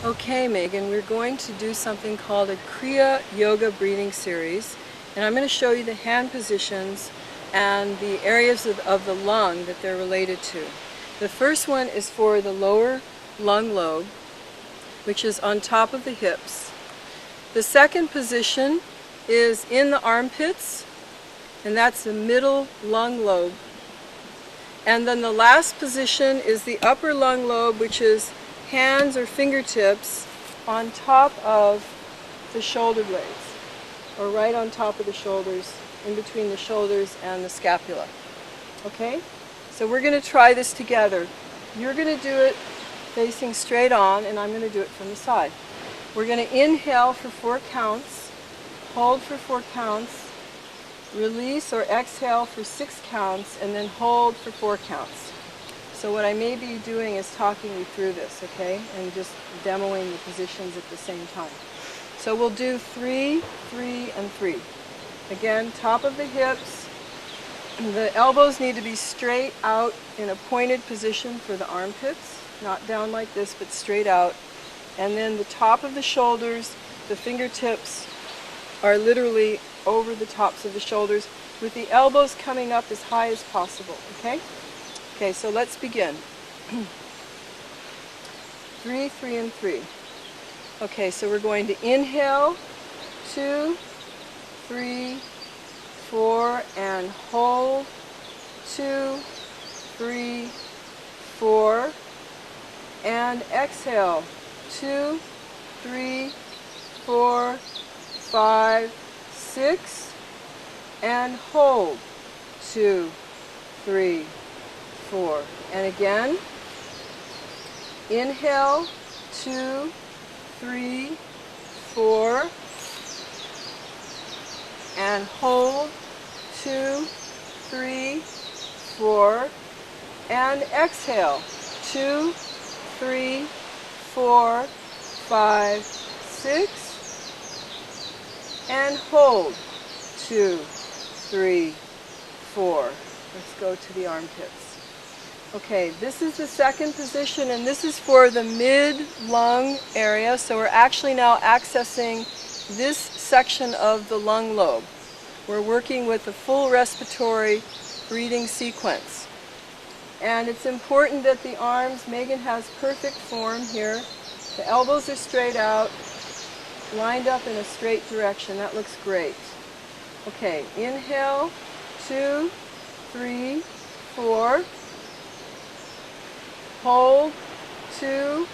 Okay, Megan, we're going to do something called a Kriya Yoga breathing series, and I'm going to show you the hand positions and the areas of the lung that they're related to. The first one is for the lower lung lobe, which is on top of the hips. The second position is in the armpits, and that's the middle lung lobe. And then the last position is the upper lung lobe, which is hands or fingertips on top of the shoulder blades, or right on top of the shoulders, in between the shoulders and the scapula. Okay? So we're going to try this together. You're going to do it facing straight on, and I'm going to do it from the side. We're going to inhale for 4 counts, hold for 4 counts, release or exhale for 6 counts, and then hold for 4 counts. So what I may be doing is talking you through this, okay? And just demoing the positions at the same time. So we'll do 3, 3, and 3. Again, top of the hips. The elbows need to be straight out in a pointed position for the armpits. Not down like this, but straight out. And then the top of the shoulders, the fingertips are literally over the tops of the shoulders, with the elbows coming up as high as possible, okay? Okay, so let's begin. 3, 3, and 3. Okay, so we're going to inhale, 2, 3, 4, and hold, 2, 3, 4, and exhale, 2, 3, 4, 5, 6, and hold, 2, 3, 4. And again, inhale, 2, 3, 4, and hold, 2, 3, 4, and exhale, 2, 3, 4, 5, 6, and hold, 2, 3, 4. Let's go to the armpits. Okay, this is the second position, and this is for the mid-lung area, so we're actually now accessing this section of the lung lobe. We're working with the full respiratory breathing sequence. And it's important that the arms, Megan has perfect form here. The elbows are straight out, lined up in a straight direction. That looks great. Okay, inhale, 2, 3, 4. Hold, 2,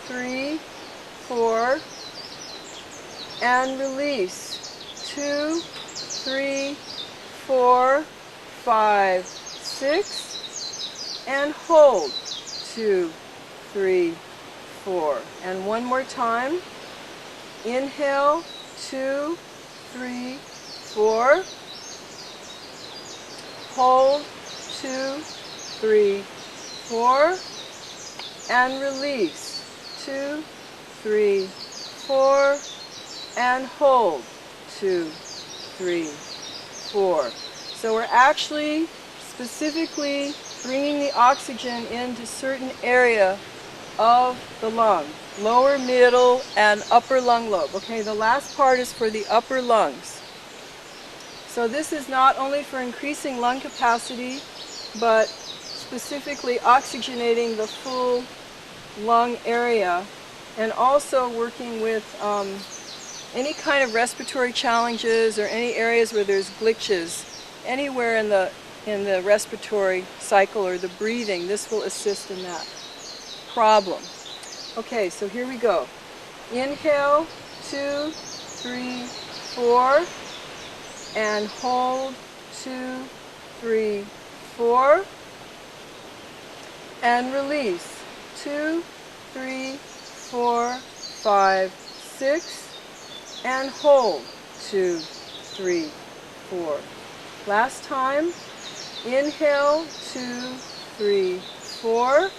3, 4, and release, 2, 3, 4, 5, 6, and hold, 2, 3, 4. And one more time. Inhale, 2, 3, 4. Hold, 2, 3, 4. And release, 2, 3, 4, and hold, 2, 3, 4. So we're actually specifically bringing the oxygen into certain area of the lung, lower, middle, and upper lung lobe. Okay, the last part is for the upper lungs. So this is not only for increasing lung capacity, but specifically oxygenating the full lung area, and also working with any kind of respiratory challenges or any areas where there's glitches, anywhere in the respiratory cycle or the breathing. This will assist in that problem. Okay, so here we go. Inhale, 2, 3, 4, and hold, 2, 3, 4. And release, 2, 3, 4, 5, 6, and hold, 2, 3, 4. Last time, inhale, 2, 3, 4.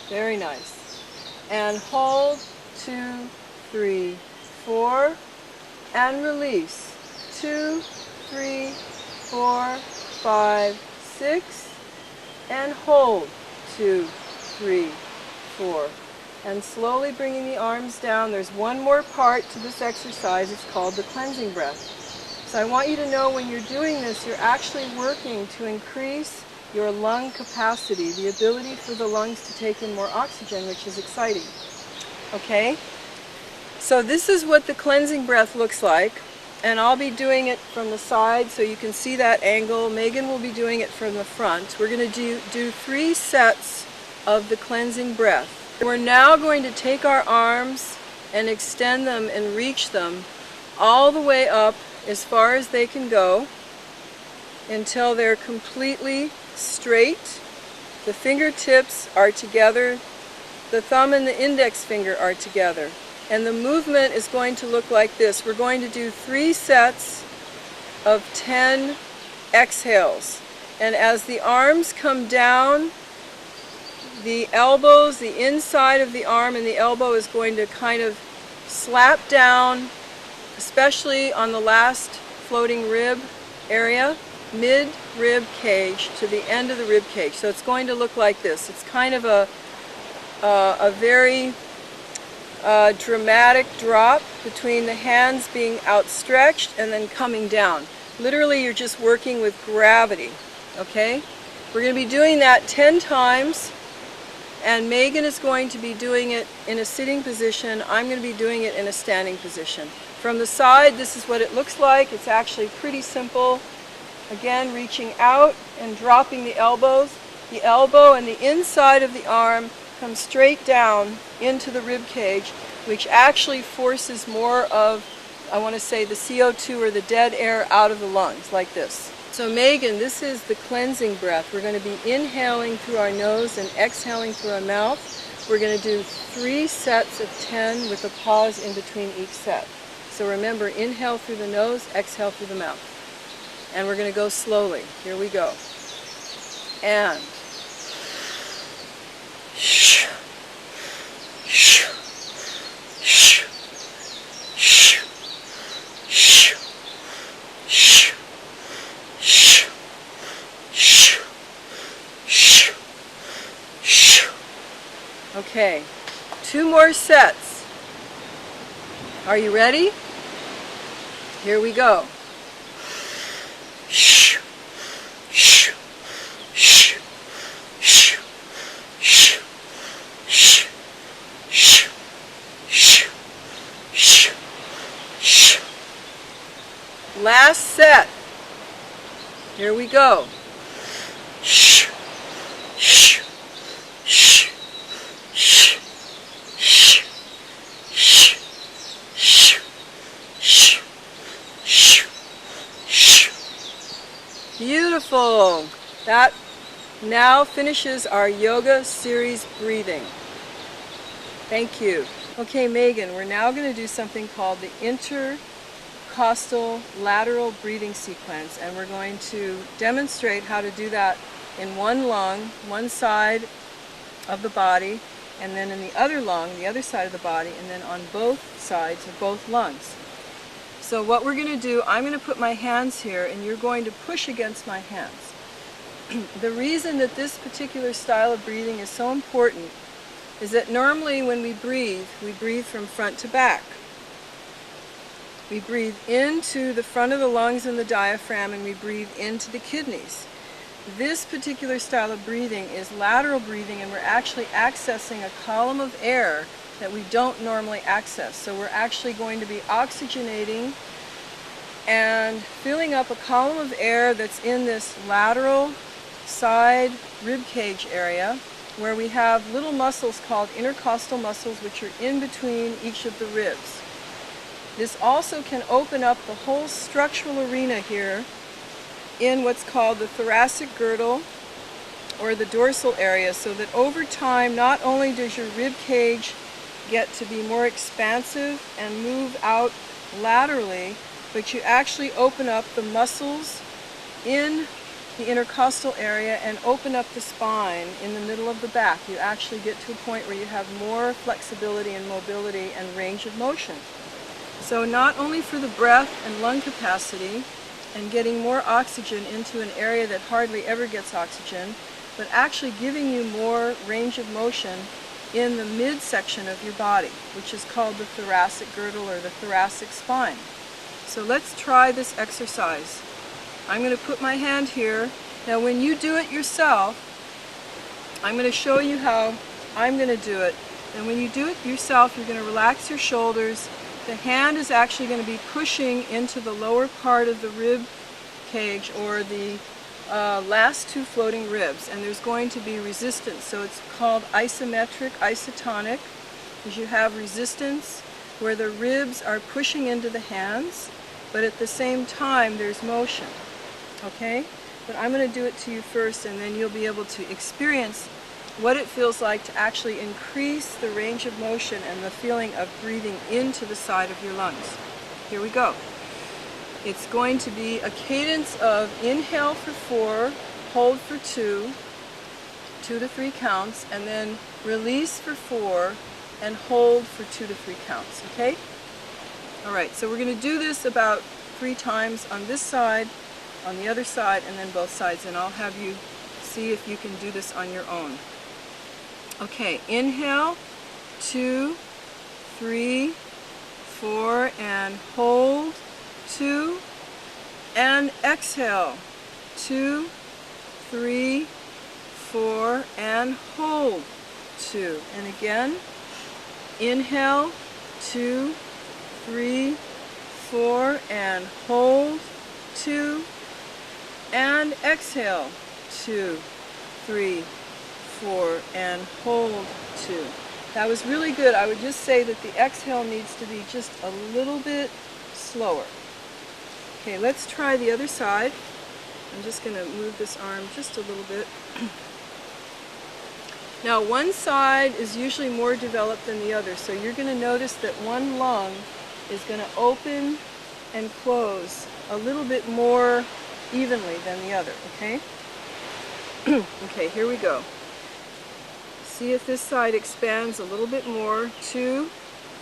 Very nice. And hold, 2, 3, 4. And release, 2, 3, 4, 5, 6. And hold, 2, 3, 4. and slowly bringing the arms down. There's one more part to this exercise. It's called the cleansing breath. So I want you to know when you're doing this, you're actually working to increase your lung capacity, the ability for the lungs to take in more oxygen, which is exciting. Okay? So this is what the cleansing breath looks like, and I'll be doing it from the side so you can see that angle. Megan will be doing it from the front. We're going to do 3 sets of the cleansing breath. We're now going to take our arms and extend them and reach them all the way up as far as they can go until they're completely straight. The fingertips are together, the thumb and the index finger are together, and the movement is going to look like this. We're going to do 3 sets of 10 exhales, and as the arms come down, the elbows, the inside of the arm and the elbow is going to kind of slap down, especially on the last floating rib area, mid-rib cage to the end of the rib cage. So it's going to look like this. It's kind of a very dramatic drop between the hands being outstretched and then coming down. Literally, you're just working with gravity, okay? We're going to be doing that 10 times, and Megan is going to be doing it in a sitting position. I'm going to be doing it in a standing position. From the side, this is what it looks like. It's actually pretty simple. Again, reaching out and dropping the elbows. The elbow and the inside of the arm come straight down into the rib cage, which actually forces more of, I want to say, the CO2 or the dead air out of the lungs, like this. So Megan, this is the cleansing breath. We're going to be inhaling through our nose and exhaling through our mouth. We're going to do 3 sets of 10 with a pause in between each set. So remember, inhale through the nose, exhale through the mouth. And we're going to go slowly. Here we go. And okay, 2 more sets. Are you ready? Here we go. Last set. Here we go. Beautiful. That now finishes our yoga series breathing. Thank you. Okay, Megan, we're now going to do something called the intercostal lateral breathing sequence, and we're going to demonstrate how to do that in one lung, one side of the body, and then in the other lung, the other side of the body, and then on both sides of both lungs. So what we're going to do, I'm going to put my hands here and you're going to push against my hands. The reason that this particular style of breathing is so important is that normally when we breathe from front to back. We breathe into the front of the lungs and the diaphragm, and we breathe into the kidneys. This particular style of breathing is lateral breathing, and we're actually accessing a column of air that we don't normally access. So we're actually going to be oxygenating and filling up a column of air that's in this lateral side rib cage area, where we have little muscles called intercostal muscles, which are in between each of the ribs. This also can open up the whole structural arena here in what's called the thoracic girdle or the dorsal area, so that over time not only does your rib cage get to be more expansive and move out laterally, but you actually open up the muscles in the intercostal area and open up the spine in the middle of the back. You actually get to a point where you have more flexibility and mobility and range of motion. So not only for the breath and lung capacity and getting more oxygen into an area that hardly ever gets oxygen, but actually giving you more range of motion in the midsection of your body, which is called the thoracic girdle or the thoracic spine. So let's try this exercise. I'm going to put my hand here. Now when you do it yourself, I'm going to show you how I'm going to do it. And when you do it yourself, you're going to relax your shoulders. The hand is actually going to be pushing into the lower part of the rib cage, or the last two floating ribs, and there's going to be resistance. So it's called isometric, isotonic, because you have resistance where the ribs are pushing into the hands, but at the same time there's motion. Okay? But I'm going to do it to you first, and then you'll be able to experience what it feels like to actually increase the range of motion and the feeling of breathing into the side of your lungs. Here we go. It's going to be a cadence of inhale for 4, hold for 2, 2 to 3 counts, and then release for 4 and hold for 2 to 3 counts, okay? Alright, so we're going to do this about 3 times on this side, on the other side, and then both sides, and I'll have you see if you can do this on your own. Okay, inhale, 2, 3, 4, and hold, 2, and exhale, 2, 3, 4, and hold, 2. And again, inhale, 2, 3, 4, and hold, 2, and exhale, 2, 3, 4, and hold, 2. That was really good. I would just say that the exhale needs to be just a little bit slower. Okay, let's try the other side. I'm just going to move this arm just a little bit. Now, one side is usually more developed than the other, so you're going to notice that one lung is going to open and close a little bit more evenly than the other, okay? Okay, here we go. See if this side expands a little bit more. 2,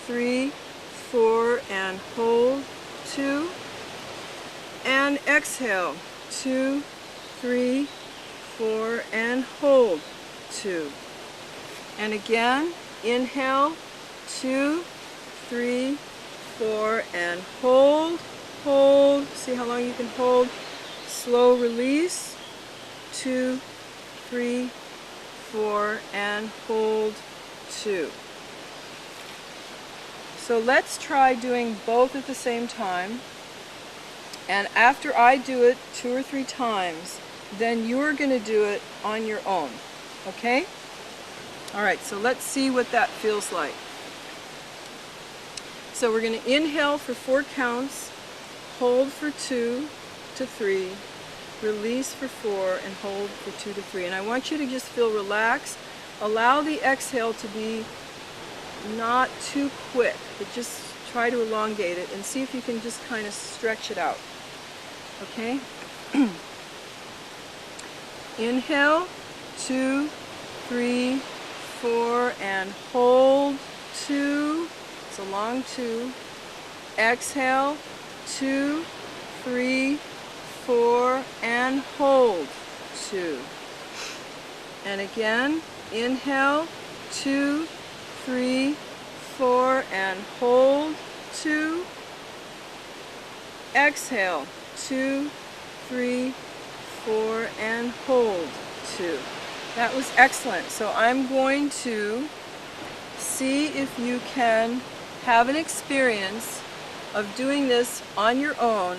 3, 4, and hold, 2, and exhale, 2, 3, 4, and hold, 2. And again, inhale, 2, 3, 4, and hold, hold. See how long you can hold. Slow release, 2, 3, 4, and hold, 2. So let's try doing both at the same time. And after I do it 2 or 3 times, then you're going to do it on your own. Okay? Alright, so let's see what that feels like. So we're going to inhale for 4 counts, hold for 2 to 3, release for 4, and hold for 2 to 3. And I want you to just feel relaxed. Allow the exhale to be not too quick, but just try to elongate it and see if you can just kind of stretch it out. Okay? Inhale, 2, 3, 4, and hold, 2. It's a long 2. Exhale, 2, 3, 4, and hold, 2. And again, inhale, 2, 3, 4, and hold, 2. Exhale, 2, 3, 4, and hold, 2. That was excellent. So I'm going to see if you can have an experience of doing this on your own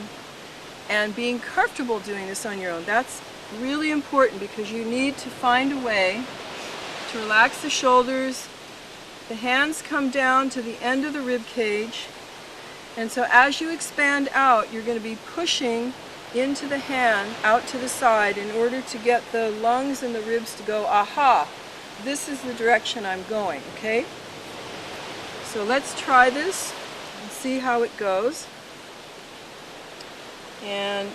and being comfortable doing this on your own. That's really important because you need to find a way to relax the shoulders. The hands come down to the end of the rib cage, and so as you expand out, you're going to be pushing into the hand out to the side in order to get the lungs and the ribs to go, aha, this is the direction I'm going, okay? So let's try this and see how it goes. And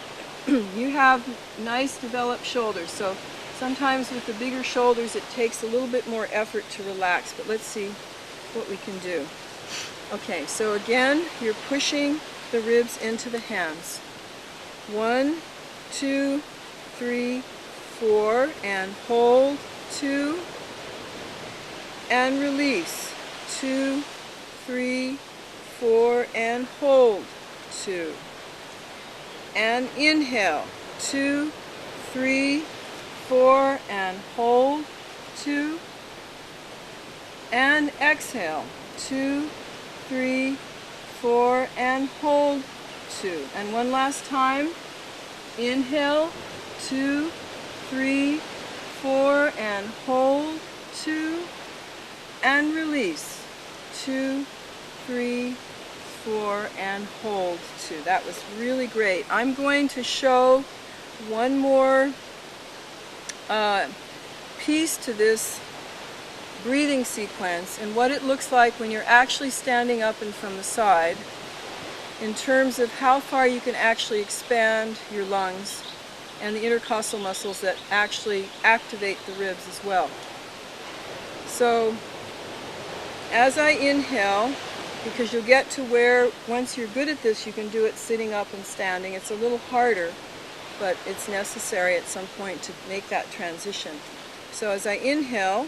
you have nice developed shoulders, so sometimes with the bigger shoulders it takes a little bit more effort to relax, but let's see what we can do. Okay, so again, you're pushing the ribs into the hands. 1, 2, 3, 4, and hold, 2. and release. 2, 3, 4, and hold. 2. And inhale. 2, 3, 4, and hold. 2. And exhale. 2, 3, 4, and hold. 2. And one last time. Inhale. 2, 3, 4, and hold. 2. And release. 2, 3, 4, and hold. 2. That was really great. I'm going to show one more piece to this breathing sequence and what it looks like when you're actually standing up and from the side in terms of how far you can actually expand your lungs and the intercostal muscles that actually activate the ribs as well. So as I inhale, because you'll get to where once you're good at this you can do it sitting up and standing. It's a little harder, but it's necessary at some point to make that transition. So as I inhale,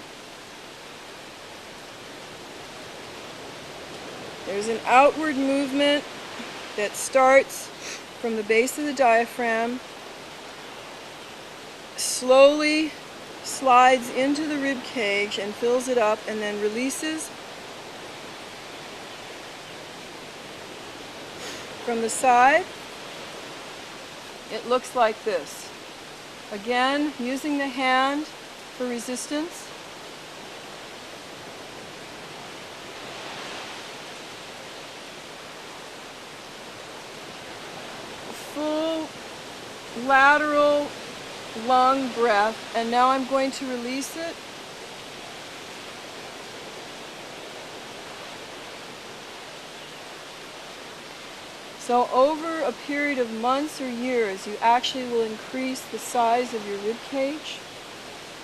there's an outward movement that starts from the base of the diaphragm, slowly slides into the rib cage and fills it up, and then releases from the side. It looks like this. Again, using the hand for resistance. Full lateral lung breath, and now I'm going to release it. So over a period of months or years, you actually will increase the size of your rib cage,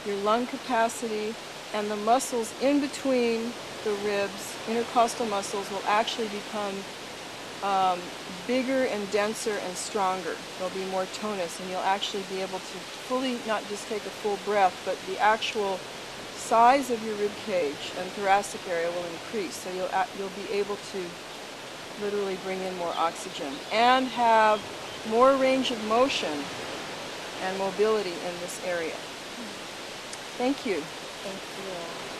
your lung capacity, and the muscles in between the ribs, intercostal muscles, will actually become bigger and denser and stronger. There'll be more tonus, and you'll actually be able to fully, not just take a full breath, but the actual size of your rib cage and thoracic area will increase. So you'll be able to literally bring in more oxygen and have more range of motion and mobility in this area. Thank you. Thank you.